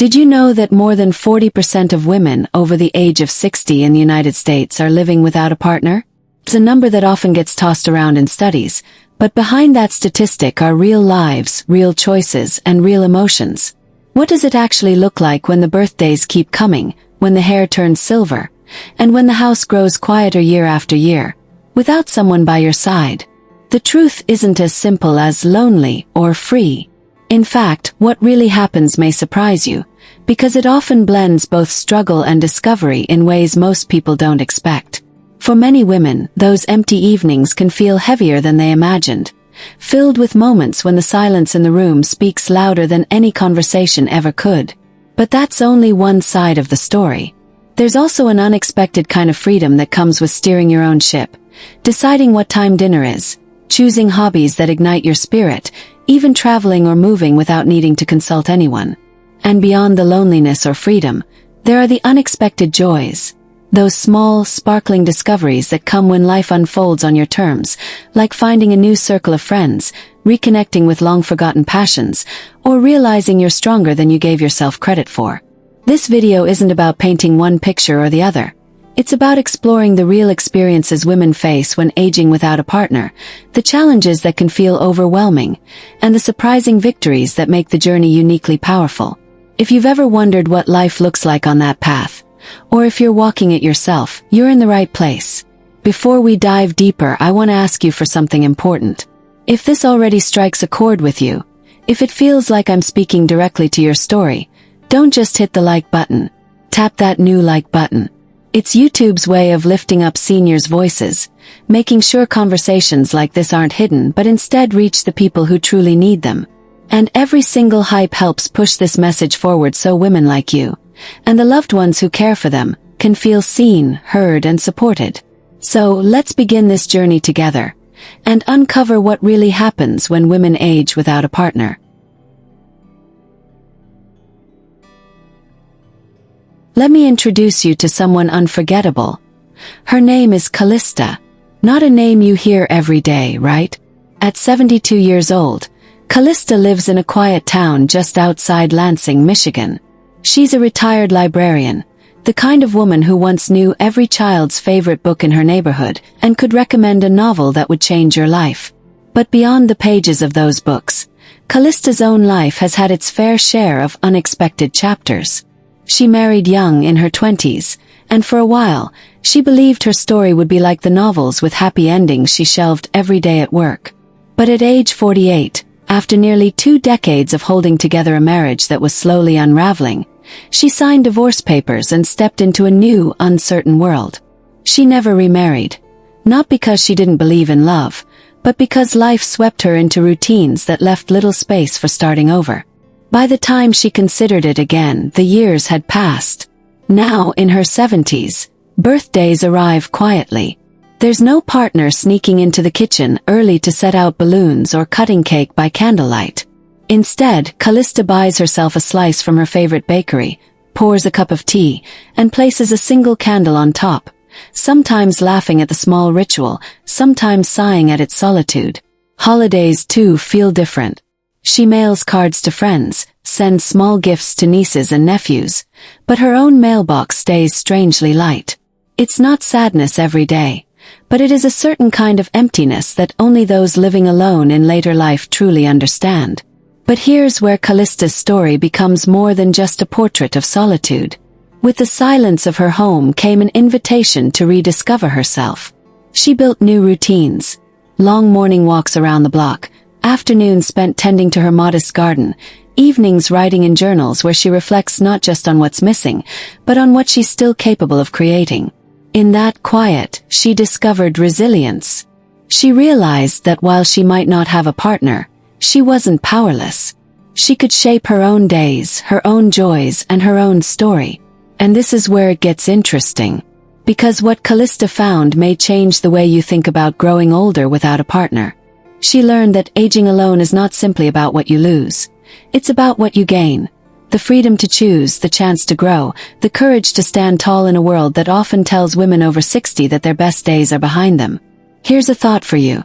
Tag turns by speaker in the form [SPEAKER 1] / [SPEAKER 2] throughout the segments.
[SPEAKER 1] Did you know that more than 40% of women over the age of 60 in the United States are living without a partner? It's a number that often gets tossed around in studies, but behind that statistic are real lives, real choices, and real emotions. What does it actually look like when the birthdays keep coming, when the hair turns silver, and when the house grows quieter year after year, without someone by your side? The truth isn't as simple as lonely or free. In fact, what really happens may surprise you, because it often blends both struggle and discovery in ways most people don't expect. For many women, those empty evenings can feel heavier than they imagined, filled with moments when the silence in the room speaks louder than any conversation ever could. But that's only one side of the story. There's also an unexpected kind of freedom that comes with steering your own ship, deciding what time dinner is, choosing hobbies that ignite your spirit, even traveling or moving without needing to consult anyone. And beyond the loneliness or freedom, there are the unexpected joys. Those small, sparkling discoveries that come when life unfolds on your terms, like finding a new circle of friends, reconnecting with long-forgotten passions, or realizing you're stronger than you gave yourself credit for. This video isn't about painting one picture or the other. It's about exploring the real experiences women face when aging without a partner, the challenges that can feel overwhelming, and the surprising victories that make the journey uniquely powerful. If you've ever wondered what life looks like on that path, or if you're walking it yourself, you're in the right place. Before we dive deeper, I want to ask you for something important. If this already strikes a chord with you, if it feels like I'm speaking directly to your story, don't just hit the like button. Tap that new like button. It's YouTube's way of lifting up seniors' voices, making sure conversations like this aren't hidden but instead reach the people who truly need them. And every single hype helps push this message forward so women like you, and the loved ones who care for them, can feel seen, heard, and supported. So let's begin this journey together, and uncover what really happens when women age without a partner. Let me introduce you to someone unforgettable. Her name is Callista. Not a name you hear every day, right? At 72 years old, Callista lives in a quiet town just outside Lansing, Michigan. She's a retired librarian, the kind of woman who once knew every child's favorite book in her neighborhood and could recommend a novel that would change your life. But beyond the pages of those books, Callista's own life has had its fair share of unexpected chapters. She married young in her 20s, and for a while, she believed her story would be like the novels with happy endings she shelved every day at work. But at age 48, after nearly 2 decades of holding together a marriage that was slowly unraveling, she signed divorce papers and stepped into a new, uncertain world. She never remarried, not because she didn't believe in love, but because life swept her into routines that left little space for starting over. By the time she considered it again, the years had passed. Now, in her 70s, birthdays arrive quietly. There's no partner sneaking into the kitchen early to set out balloons or cutting cake by candlelight. Instead, Callista buys herself a slice from her favorite bakery, pours a cup of tea, and places a single candle on top, sometimes laughing at the small ritual, sometimes sighing at its solitude. Holidays, too, feel different. She mails cards to friends, sends small gifts to nieces and nephews, but her own mailbox stays strangely light. It's not sadness every day, but it is a certain kind of emptiness that only those living alone in later life truly understand. But here's where Callista's story becomes more than just a portrait of solitude. With the silence of her home came an invitation to rediscover herself. She built new routines, long morning walks around the block, afternoons spent tending to her modest garden, evenings writing in journals where she reflects not just on what's missing, but on what she's still capable of creating. In that quiet, she discovered resilience. She realized that while she might not have a partner, she wasn't powerless. She could shape her own days, her own joys, and her own story. And this is where it gets interesting. Because what Callista found may change the way you think about growing older without a partner. She learned that aging alone is not simply about what you lose. It's about what you gain. The freedom to choose, the chance to grow, the courage to stand tall in a world that often tells women over 60 that their best days are behind them. Here's a thought for you.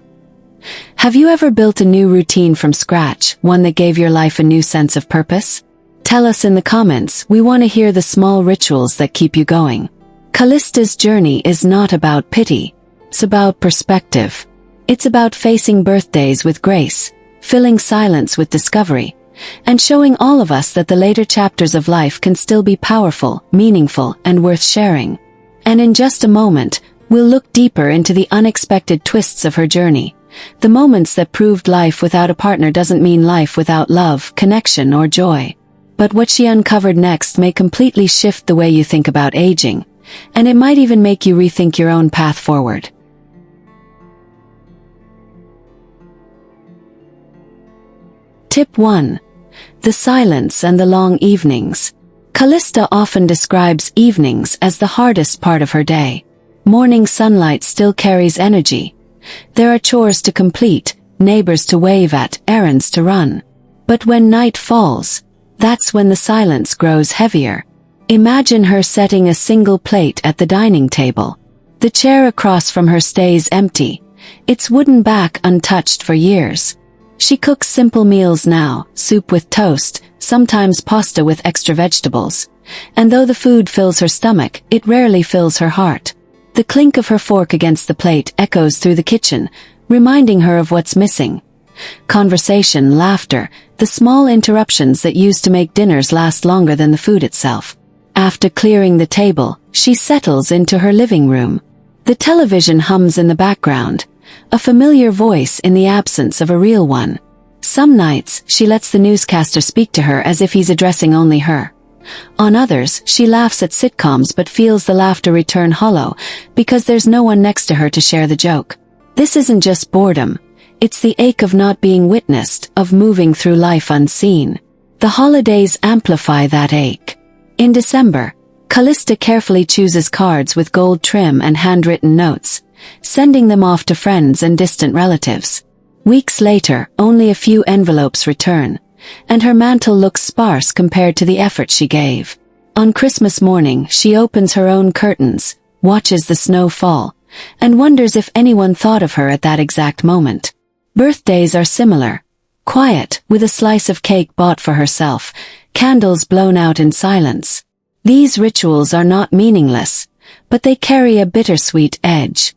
[SPEAKER 1] Have you ever built a new routine from scratch, one that gave your life a new sense of purpose? Tell us in the comments, we want to hear the small rituals that keep you going. Callista's journey is not about pity. It's about perspective. It's about facing birthdays with grace, filling silence with discovery, and showing all of us that the later chapters of life can still be powerful, meaningful, and worth sharing. And in just a moment, we'll look deeper into the unexpected twists of her journey, the moments that proved life without a partner doesn't mean life without love, connection, or joy. But what she uncovered next may completely shift the way you think about aging, and it might even make you rethink your own path forward. Tip 1. The silence and the long evenings. Callista often describes evenings as the hardest part of her day. Morning sunlight still carries energy. There are chores to complete, neighbors to wave at, errands to run. But when night falls, that's when the silence grows heavier. Imagine her setting a single plate at the dining table. The chair across from her stays empty, its wooden back untouched for years. She cooks simple meals now, soup with toast, sometimes pasta with extra vegetables. And though the food fills her stomach, it rarely fills her heart. The clink of her fork against the plate echoes through the kitchen, reminding her of what's missing. Conversation, laughter, the small interruptions that used to make dinners last longer than the food itself. After clearing the table, she settles into her living room. The television hums in the background, a familiar voice in the absence of a real one. Some nights, she lets the newscaster speak to her as if he's addressing only her. On others, she laughs at sitcoms but feels the laughter return hollow, because there's no one next to her to share the joke. This isn't just boredom. It's the ache of not being witnessed, of moving through life unseen. The holidays amplify that ache. In December, Callista carefully chooses cards with gold trim and handwritten notes, sending them off to friends and distant relatives. Weeks later, only a few envelopes return, and her mantle looks sparse compared to the effort she gave. On Christmas morning, she opens her own curtains, watches the snow fall, and wonders if anyone thought of her at that exact moment. Birthdays are similar. Quiet, with a slice of cake bought for herself, candles blown out in silence. These rituals are not meaningless, but they carry a bittersweet edge.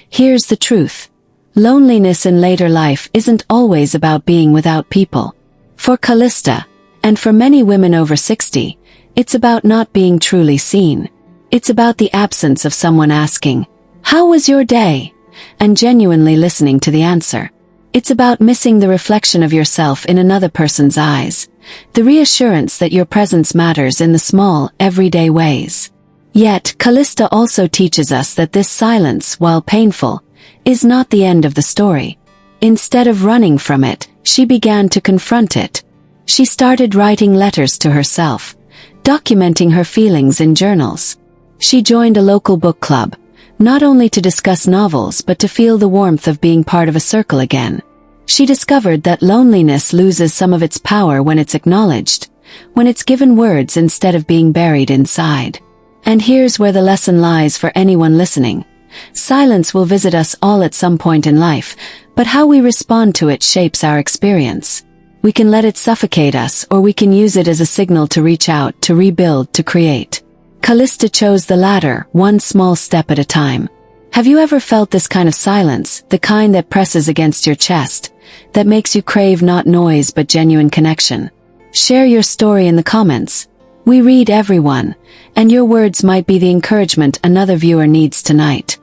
[SPEAKER 1] Here's the truth. Loneliness in later life isn't always about being without people. For Callista, and for many women over 60, it's about not being truly seen. It's about the absence of someone asking, "How was your day?" and genuinely listening to the answer. It's about missing the reflection of yourself in another person's eyes, the reassurance that your presence matters in the small, everyday ways. Yet, Callista also teaches us that this silence, while painful, is not the end of the story. Instead of running from it, she began to confront it. She started writing letters to herself, documenting her feelings in journals. She joined a local book club, not only to discuss novels but to feel the warmth of being part of a circle again. She discovered that loneliness loses some of its power when it's acknowledged, when it's given words instead of being buried inside. And here's where the lesson lies for anyone listening. Silence will visit us all at some point in life, but how we respond to it shapes our experience. We can let it suffocate us, or we can use it as a signal to reach out, to rebuild, to create. Callista chose the latter, one small step at a time. Have you ever felt this kind of silence, the kind that presses against your chest, that makes you crave not noise but genuine connection? Share your story in the comments. We read everyone, and your words might be the encouragement another viewer needs tonight.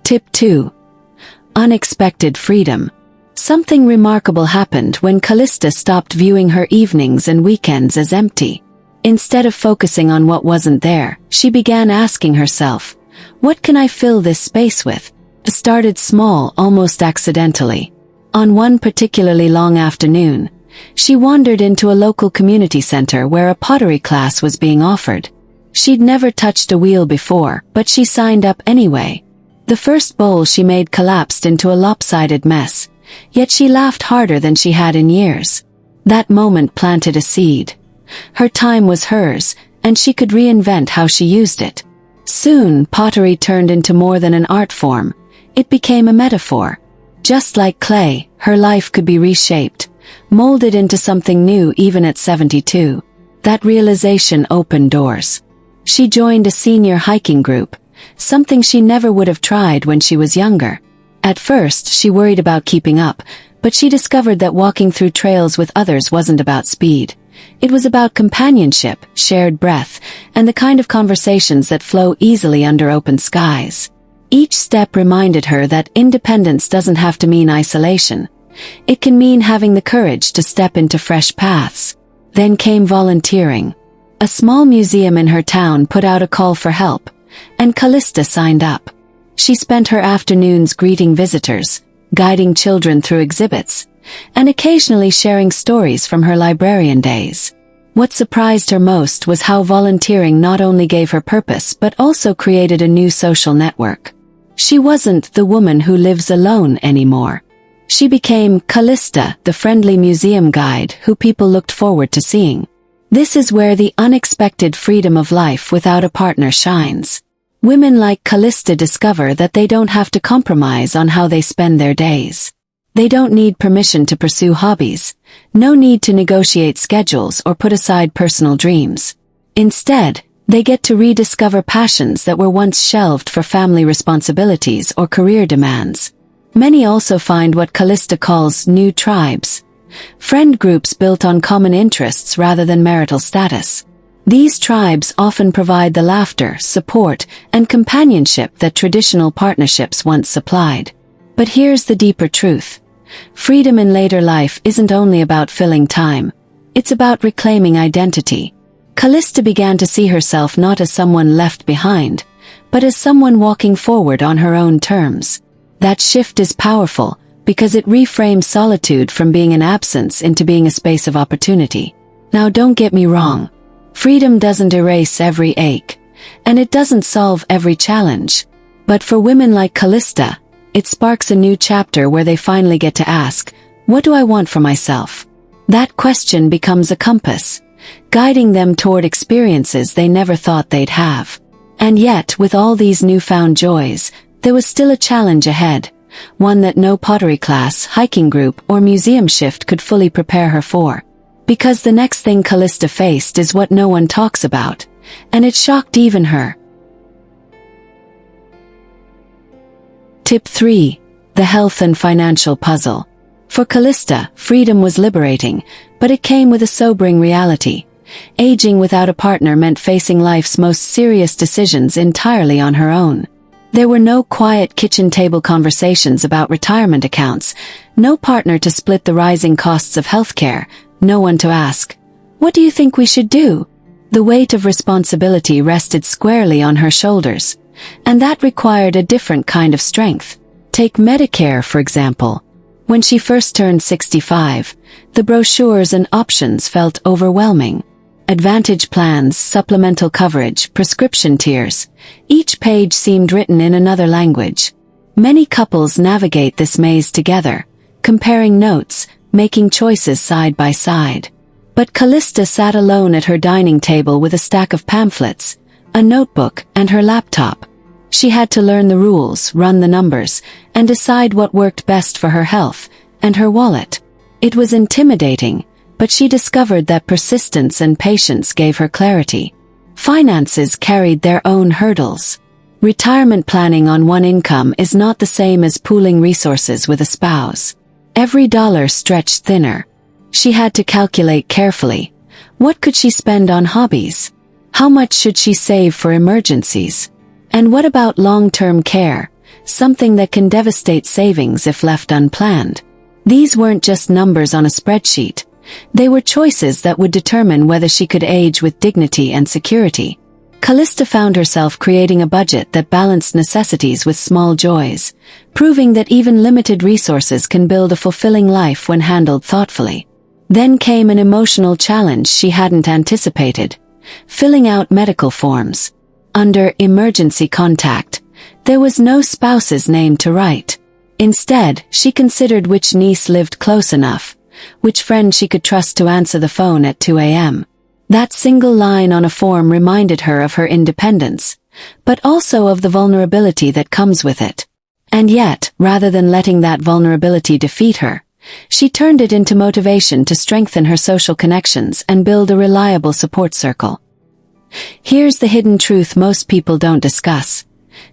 [SPEAKER 1] Tip 2. Unexpected freedom. Something remarkable happened when Callista stopped viewing her evenings and weekends as empty. Instead of focusing on what wasn't there, she began asking herself, "What can I fill this space with?" It started small, almost accidentally. On one particularly long afternoon, she wandered into a local community center where a pottery class was being offered. She'd never touched a wheel before, but she signed up anyway. The first bowl she made collapsed into a lopsided mess, yet she laughed harder than she had in years. That moment planted a seed. Her time was hers, and she could reinvent how she used it. Soon, pottery turned into more than an art form. It became a metaphor. Just like clay, her life could be reshaped, molded into something new even at 72. That realization opened doors. She joined a senior hiking group, something she never would have tried when she was younger. At first, she worried about keeping up, but she discovered that walking through trails with others wasn't about speed. It was about companionship, shared breath, and the kind of conversations that flow easily under open skies. Each step reminded her that independence doesn't have to mean isolation. It can mean having the courage to step into fresh paths. Then came volunteering. A small museum in her town put out a call for help, and Callista signed up. She spent her afternoons greeting visitors, guiding children through exhibits, and occasionally sharing stories from her librarian days. What surprised her most was how volunteering not only gave her purpose but also created a new social network. She wasn't the woman who lives alone anymore. She became Callista, the friendly museum guide who people looked forward to seeing. This is where the unexpected freedom of life without a partner shines. Women like Callista discover that they don't have to compromise on how they spend their days. They don't need permission to pursue hobbies, no need to negotiate schedules or put aside personal dreams. Instead, they get to rediscover passions that were once shelved for family responsibilities or career demands. Many also find what Callista calls new tribes, friend groups built on common interests rather than marital status. These tribes often provide the laughter, support, and companionship that traditional partnerships once supplied. But here's the deeper truth. Freedom in later life isn't only about filling time. It's about reclaiming identity. Callista began to see herself not as someone left behind, but as someone walking forward on her own terms. That shift is powerful because it reframes solitude from being an absence into being a space of opportunity. Now don't get me wrong. Freedom doesn't erase every ache, and it doesn't solve every challenge. But for women like Callista, it sparks a new chapter where they finally get to ask, what do I want for myself? That question becomes a compass, guiding them toward experiences they never thought they'd have. And yet, with all these newfound joys, there was still a challenge ahead, one that no pottery class, hiking group, or museum shift could fully prepare her for. Because the next thing Callista faced is what no one talks about, and it shocked even her. Tip 3. The health and financial puzzle. For Callista, freedom was liberating, but it came with a sobering reality. Aging without a partner meant facing life's most serious decisions entirely on her own. There were no quiet kitchen table conversations about retirement accounts, no partner to split the rising costs of healthcare, no one to ask, "What do you think we should do?" The weight of responsibility rested squarely on her shoulders, and that required a different kind of strength. Take Medicare, for example. When she first turned 65, the brochures and options felt overwhelming. Advantage plans, supplemental coverage, prescription tiers. Each page seemed written in another language. Many couples navigate this maze together, comparing notes, making choices side by side. But Callista sat alone at her dining table with a stack of pamphlets, a notebook, and her laptop. She had to learn the rules, run the numbers, and decide what worked best for her health and her wallet. It was intimidating, but she discovered that persistence and patience gave her clarity. Finances carried their own hurdles. Retirement planning on one income is not the same as pooling resources with a spouse. Every dollar stretched thinner. She had to calculate carefully. What could she spend on hobbies? How much should she save for emergencies? And what about long-term care, something that can devastate savings if left unplanned? These weren't just numbers on a spreadsheet. They were choices that would determine whether she could age with dignity and security. Callista found herself creating a budget that balanced necessities with small joys, proving that even limited resources can build a fulfilling life when handled thoughtfully. Then came an emotional challenge she hadn't anticipated: filling out medical forms. Under emergency contact, there was no spouse's name to write. Instead, she considered which niece lived close enough, which friend she could trust to answer the phone at 2 a.m. That single line on a form reminded her of her independence, but also of the vulnerability that comes with it. And yet, rather than letting that vulnerability defeat her, she turned it into motivation to strengthen her social connections and build a reliable support circle. Here's the hidden truth most people don't discuss.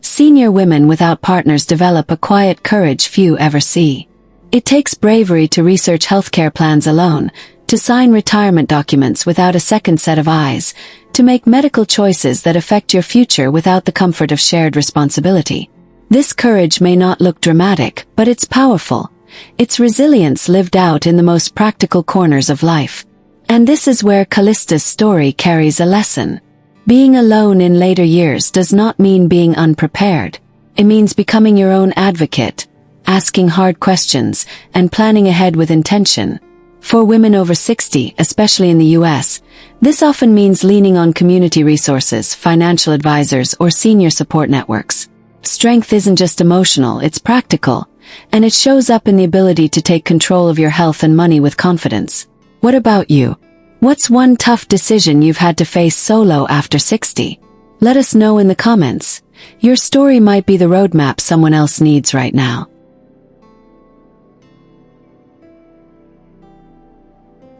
[SPEAKER 1] Senior women without partners develop a quiet courage few ever see. It takes bravery to research healthcare plans alone, to sign retirement documents without a second set of eyes, to make medical choices that affect your future without the comfort of shared responsibility. This courage may not look dramatic, but it's powerful. It's resilience lived out in the most practical corners of life. And this is where Callista's story carries a lesson. Being alone in later years does not mean being unprepared. It means becoming your own advocate, asking hard questions, and planning ahead with intention. For women over 60, especially in the US, this often means leaning on community resources, financial advisors, or senior support networks. Strength isn't just emotional, it's practical, and it shows up in the ability to take control of your health and money with confidence. What about you? What's one tough decision you've had to face solo after 60? Let us know in the comments. Your story might be the roadmap someone else needs right now.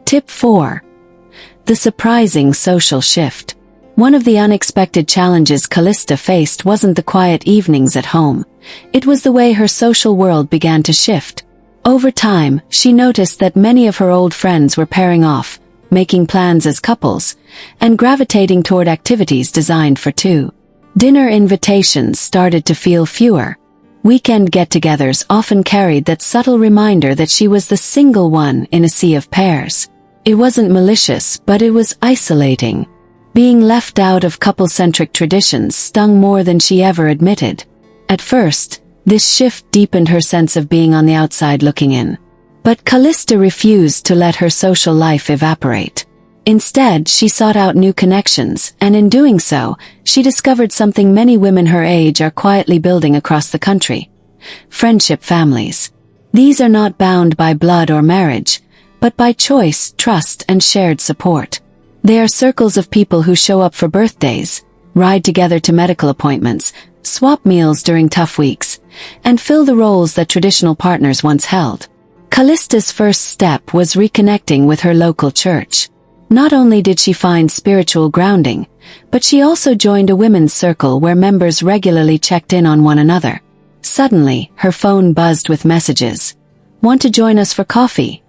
[SPEAKER 1] Tip 4. The surprising social shift. One of the unexpected challenges Callista faced wasn't the quiet evenings at home. It was the way her social world began to shift. Over time, she noticed that many of her old friends were pairing off, making plans as couples, and gravitating toward activities designed for two. Dinner invitations started to feel fewer. Weekend get-togethers often carried that subtle reminder that she was the single one in a sea of pairs. It wasn't malicious, but it was isolating. Being left out of couple-centric traditions stung more than she ever admitted. At first, this shift deepened her sense of being on the outside looking in. But Callista refused to let her social life evaporate. Instead, she sought out new connections, and in doing so, she discovered something many women her age are quietly building across the country: friendship families. These are not bound by blood or marriage, but by choice, trust, and shared support. They are circles of people who show up for birthdays, ride together to medical appointments, swap meals during tough weeks, and fill the roles that traditional partners once held. Callista's first step was reconnecting with her local church. Not only did she find spiritual grounding, but she also joined a women's circle where members regularly checked in on one another. Suddenly, her phone buzzed with messages. "Want to join us for coffee?"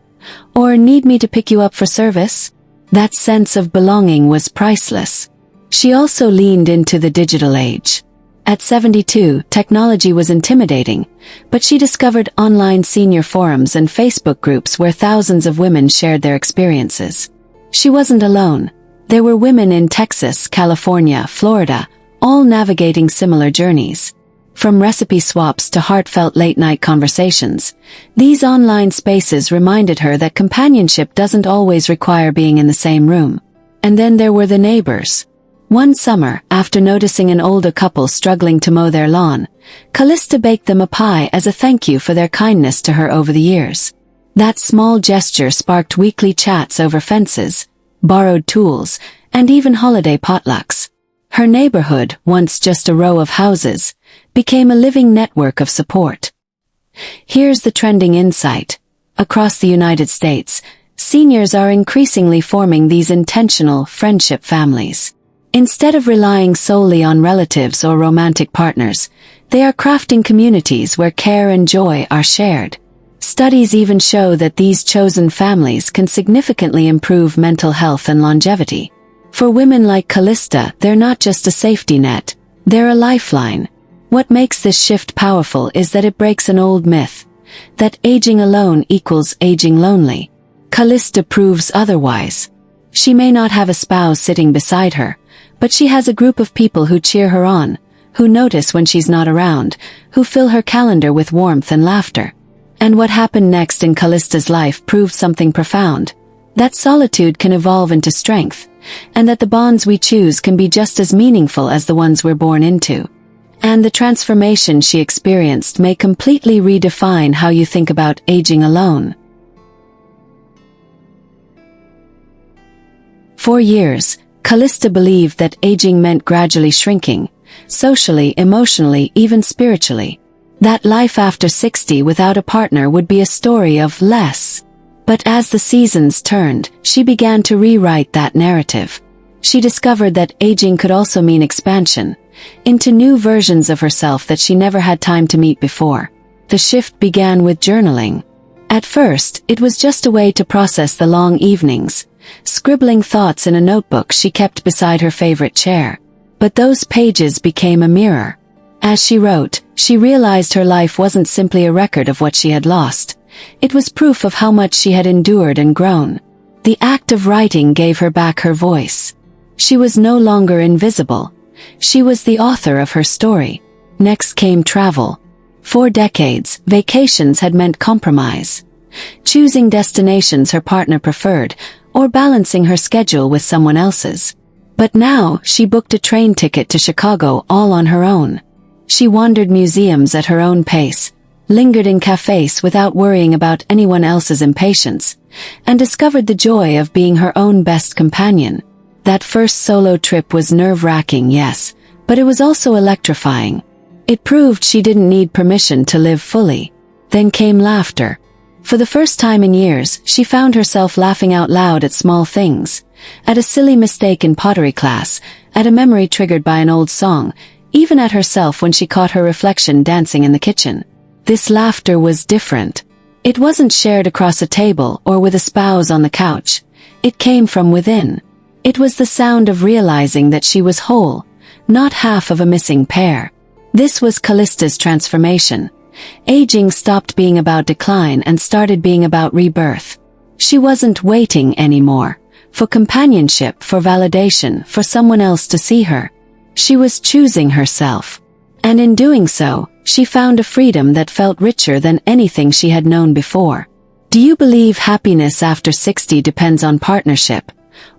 [SPEAKER 1] Or "Need me to pick you up for service?" That sense of belonging was priceless. She also leaned into the digital age. At 72, technology was intimidating, but she discovered online senior forums and Facebook groups where thousands of women shared their experiences. She wasn't alone. There were women in Texas, California, Florida, all navigating similar journeys. From recipe swaps to heartfelt late-night conversations, these online spaces reminded her that companionship doesn't always require being in the same room. And then there were the neighbors. One summer, after noticing an older couple struggling to mow their lawn, Callista baked them a pie as a thank you for their kindness to her over the years. That small gesture sparked weekly chats over fences, borrowed tools, and even holiday potlucks. Her neighborhood, once just a row of houses, became a living network of support. Here's the trending insight. Across the United States, seniors are increasingly forming these intentional friendship families. Instead of relying solely on relatives or romantic partners, they are crafting communities where care and joy are shared. Studies even show that these chosen families can significantly improve mental health and longevity. For women like Callista, they're not just a safety net, they're a lifeline. What makes this shift powerful is that it breaks an old myth, that aging alone equals aging lonely. Callista proves otherwise. She may not have a spouse sitting beside her, but she has a group of people who cheer her on, who notice when she's not around, who fill her calendar with warmth and laughter. And what happened next in Callista's life proved something profound: that solitude can evolve into strength, and that the bonds we choose can be just as meaningful as the ones we're born into. And the transformation she experienced may completely redefine how you think about aging alone. For years, Callista believed that aging meant gradually shrinking, socially, emotionally, even spiritually. That life after 60 without a partner would be a story of less. But as the seasons turned, she began to rewrite that narrative. She discovered that aging could also mean expansion, into new versions of herself that she never had time to meet before. The shift began with journaling. At first, it was just a way to process the long evenings, scribbling thoughts in a notebook she kept beside her favorite chair. But those pages became a mirror. As she wrote, she realized her life wasn't simply a record of what she had lost. It was proof of how much she had endured and grown. The act of writing gave her back her voice. She was no longer invisible. She was the author of her story. Next came travel. For decades, vacations had meant compromise. Choosing destinations her partner preferred, or balancing her schedule with someone else's. But now, she booked a train ticket to Chicago all on her own. She wandered museums at her own pace, lingered in cafes without worrying about anyone else's impatience, and discovered the joy of being her own best companion. That first solo trip was nerve-wracking, yes, but it was also electrifying. It proved she didn't need permission to live fully. Then came laughter. For the first time in years, she found herself laughing out loud at small things. At a silly mistake in pottery class, at a memory triggered by an old song, even at herself when she caught her reflection dancing in the kitchen. This laughter was different. It wasn't shared across a table or with a spouse on the couch. It came from within. It was the sound of realizing that she was whole, not half of a missing pair. This was Callista's transformation. Aging stopped being about decline and started being about rebirth. She wasn't waiting anymore, for companionship, for validation, for someone else to see her. She was choosing herself. And in doing so, she found a freedom that felt richer than anything she had known before. Do you believe happiness after 60 depends on partnership,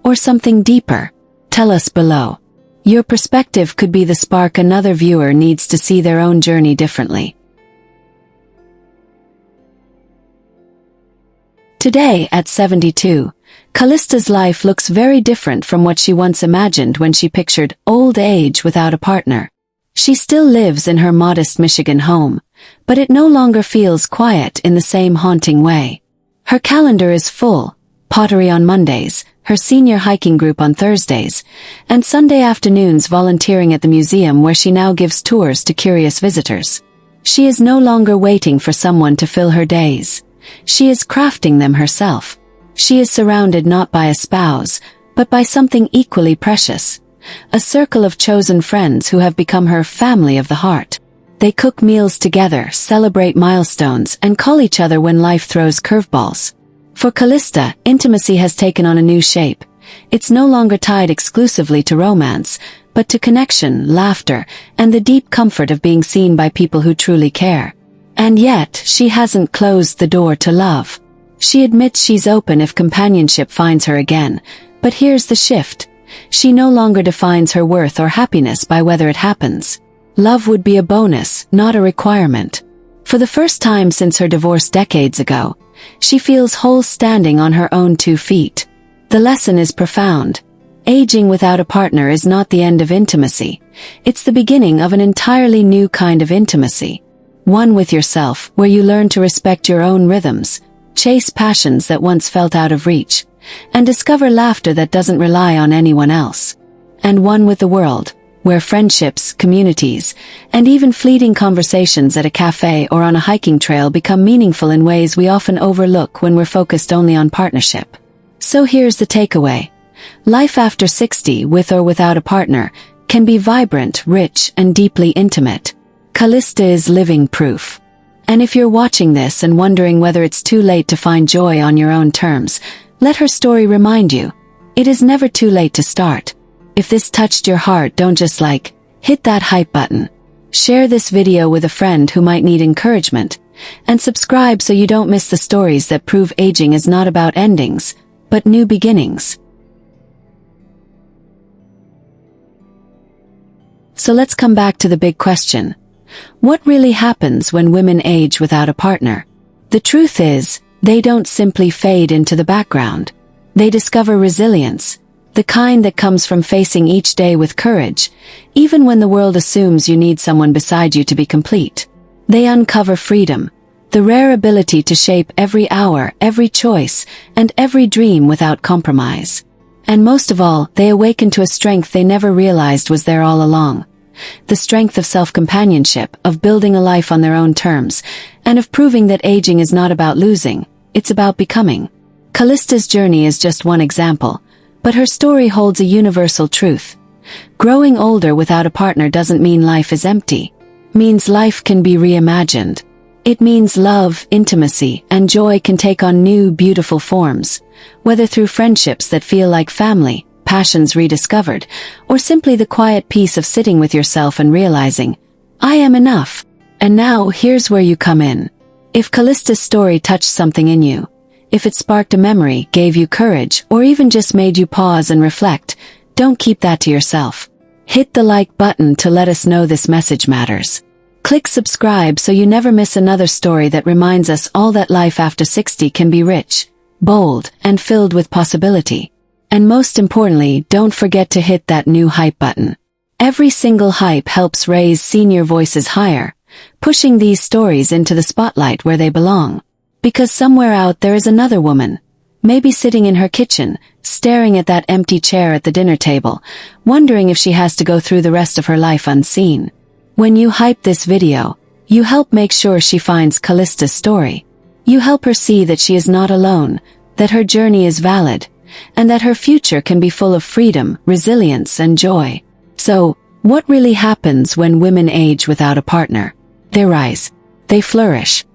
[SPEAKER 1] or something deeper? Tell us below. Your perspective could be the spark another viewer needs to see their own journey differently. Today, at 72, Callista's life looks very different from what she once imagined when she pictured old age without a partner. She still lives in her modest Michigan home, but it no longer feels quiet in the same haunting way. Her calendar is full: pottery on Mondays, her senior hiking group on Thursdays, and Sunday afternoons volunteering at the museum where she now gives tours to curious visitors. She is no longer waiting for someone to fill her days. She is crafting them herself. She is surrounded not by a spouse, but by something equally precious. A circle of chosen friends who have become her family of the heart. They cook meals together, celebrate milestones, and call each other when life throws curveballs. For Callista, intimacy has taken on a new shape. It's no longer tied exclusively to romance, but to connection, laughter, and the deep comfort of being seen by people who truly care. And yet, she hasn't closed the door to love. She admits she's open if companionship finds her again, but here's the shift. She no longer defines her worth or happiness by whether it happens. Love would be a bonus, not a requirement. For the first time since her divorce decades ago, she feels whole standing on her own 2 feet. The lesson is profound. Aging without a partner is not the end of intimacy. It's the beginning of an entirely new kind of intimacy. One with yourself, where you learn to respect your own rhythms, chase passions that once felt out of reach, and discover laughter that doesn't rely on anyone else. And one with the world, where friendships, communities, and even fleeting conversations at a cafe or on a hiking trail become meaningful in ways we often overlook when we're focused only on partnership. So here's the takeaway. Life after 60, with or without a partner, can be vibrant, rich, and deeply intimate. Callista is living proof. And if you're watching this and wondering whether it's too late to find joy on your own terms, let her story remind you, it is never too late to start. If this touched your heart, don't just hit that hype button. Share this video with a friend who might need encouragement, and subscribe so you don't miss the stories that prove aging is not about endings, but new beginnings. So let's come back to the big question. What really happens when women age without a partner? The truth is, they don't simply fade into the background. They discover resilience, the kind that comes from facing each day with courage, even when the world assumes you need someone beside you to be complete. They uncover freedom, the rare ability to shape every hour, every choice, and every dream without compromise. And most of all, they awaken to a strength they never realized was there all along. The strength of self-companionship, of building a life on their own terms, and of proving that aging is not about losing, it's about becoming. Callista's journey is just one example, but her story holds a universal truth. Growing older without a partner doesn't mean life is empty. It means life can be reimagined. It means love, intimacy, and joy can take on new, beautiful forms, whether through friendships that feel like family, passions rediscovered, or simply the quiet peace of sitting with yourself and realizing, I am enough. And now, here's where you come in. If Callista's story touched something in you, if it sparked a memory, gave you courage, or even just made you pause and reflect, don't keep that to yourself. Hit the like button to let us know this message matters. Click subscribe so you never miss another story that reminds us all that life after 60 can be rich, bold, and filled with possibility. And most importantly, don't forget to hit that new hype button. Every single hype helps raise senior voices higher, pushing these stories into the spotlight where they belong. Because somewhere out there is another woman, maybe sitting in her kitchen, staring at that empty chair at the dinner table, wondering if she has to go through the rest of her life unseen. When you hype this video, you help make sure she finds Callista's story. You help her see that she is not alone, that her journey is valid, and that her future can be full of freedom, resilience, and joy. So, what really happens when women age without a partner? They rise. They flourish.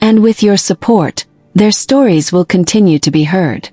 [SPEAKER 1] And with your support, their stories will continue to be heard.